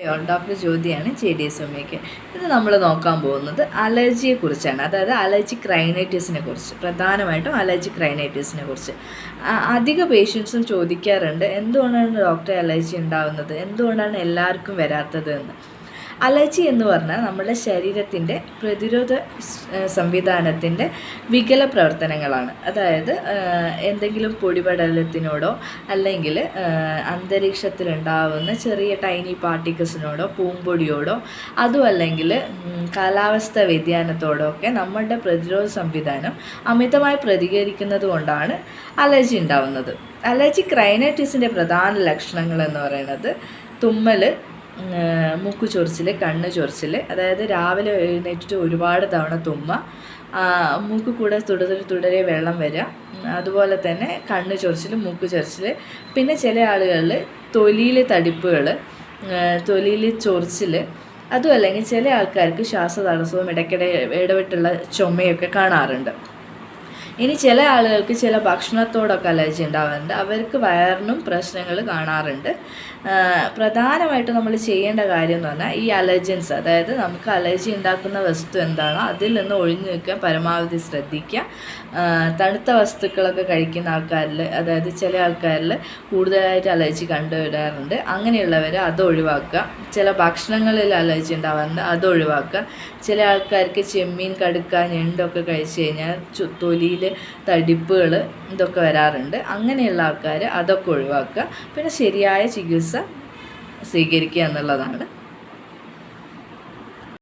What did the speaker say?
Doctor ജ്യോതിയാണ് JDS-ഹോമിയോക്ക്. ഇത് നമ്മൾ നോക്കാൻ പോകുന്നത് അലർജിയെക്കുറിച്ചാണ്. അതായത് അലർജിക് റൈനൈറ്റിസിനെ കുറിച്ച്, പ്രധാനമായിട്ടും അലർജിക് റൈനൈറ്റിസിനെ കുറിച്ച്. അധിക പേഷ്യൻസും ചോദിക്കാറുണ്ട്, എന്തുകൊണ്ടാണ് ഡോക്ടറെ അലർജി ഉണ്ടാകുന്നത്, എന്തുകൊണ്ടാണ് എല്ലാവർക്കും വരാത്തത് എന്ന്. അലർജി എന്ന് പറഞ്ഞാൽ നമ്മുടെ ശരീരത്തിൻ്റെ പ്രതിരോധ സംവിധാനത്തിൻ്റെ വികല പ്രവർത്തനങ്ങളാണ്. അതായത് എന്തെങ്കിലും പൊടിപടലത്തിനോടോ അല്ലെങ്കിൽ അന്തരീക്ഷത്തിലുണ്ടാവുന്ന ചെറിയ ടൈനി പാർട്ടിക്കിൾസിനോടോ പൂമ്പൊടിയോടോ അതും അല്ലെങ്കിൽ കാലാവസ്ഥ വ്യതിയാനത്തോടോ ഒക്കെ നമ്മളുടെ പ്രതിരോധ സംവിധാനം അമിതമായി പ്രതികരിക്കുന്നത് കൊണ്ടാണ് അലർജി ഉണ്ടാവുന്നത്. അലർജിക് റൈനൈറ്റിസിൻ്റെ പ്രധാന ലക്ഷണങ്ങൾ എന്ന് പറയുന്നത് തുമ്മൽ, മൂക്ക് ചൊറിച്ചിൽ, കണ്ണ് ചൊറിച്ചിൽ. അതായത് രാവിലെ എഴുന്നേറ്റിട്ട് ഒരുപാട് തവണ തുമ്മ, മൂക്ക് കൂടെ തുടരെ വെള്ളം വരിക, അതുപോലെ തന്നെ കണ്ണ് ചൊറിച്ചിൽ, മൂക്ക് ചൊറിച്ചിൽ. പിന്നെ ചില ആളുകളിൽ തൊലിയിൽ തടിപ്പുകൾ, തൊലിയിൽ ചൊറിച്ചിൽ, അതും അല്ലെങ്കിൽ ചില ആൾക്കാർക്ക് ശ്വാസതടസ്സവും ഇടയ്ക്കിടെ ഇടവിട്ടുള്ള ചുമയൊക്കെ കാണാറുണ്ട്. ഇനി ചില ആളുകൾക്ക് ചില ഭക്ഷണത്തോടൊക്കെ അലർജി ഉണ്ടാവാറുണ്ട്. അവർക്ക് വയറിനും പ്രശ്നങ്ങൾ കാണാറുണ്ട്. പ്രധാനമായിട്ടും നമ്മൾ ചെയ്യേണ്ട കാര്യം എന്ന് പറഞ്ഞാൽ ഈ അലർജൻസ്, അതായത് നമുക്ക് അലർജി ഉണ്ടാക്കുന്ന വസ്തു എന്താണോ അതിൽ നിന്ന് ഒഴിഞ്ഞു നിൽക്കാൻ പരമാവധി ശ്രദ്ധിക്കുക. തണുത്ത വസ്തുക്കളൊക്കെ കഴിക്കുന്ന ആൾക്കാരിൽ, അതായത് ചില ആൾക്കാരിൽ കൂടുതലായിട്ട് അലർജി കണ്ടുവരാറുണ്ട്. അങ്ങനെയുള്ളവർ അത് ഒഴിവാക്കുക. ചില ഭക്ഷണങ്ങളിൽ അലർജി ഉണ്ടാവാറുണ്ട്, അത് ഒഴിവാക്കുക. ചില ആൾക്കാർക്ക് ചെമ്മീൻ, കടുക്ക, ഞണ്ടൊക്കെ കഴിച്ച് കഴിഞ്ഞാൽ തൊലിയിൽ തടിപ്പുകൾ ഇതൊക്കെ വരാറുണ്ട്. അങ്ങനെയുള്ള ആൾക്കാർ അതൊക്കെ ഒഴിവാക്കുക. പിന്നെ ശരിയായ ചികിത്സ സ്വീകരിക്കുക എന്നുള്ളതാണ്.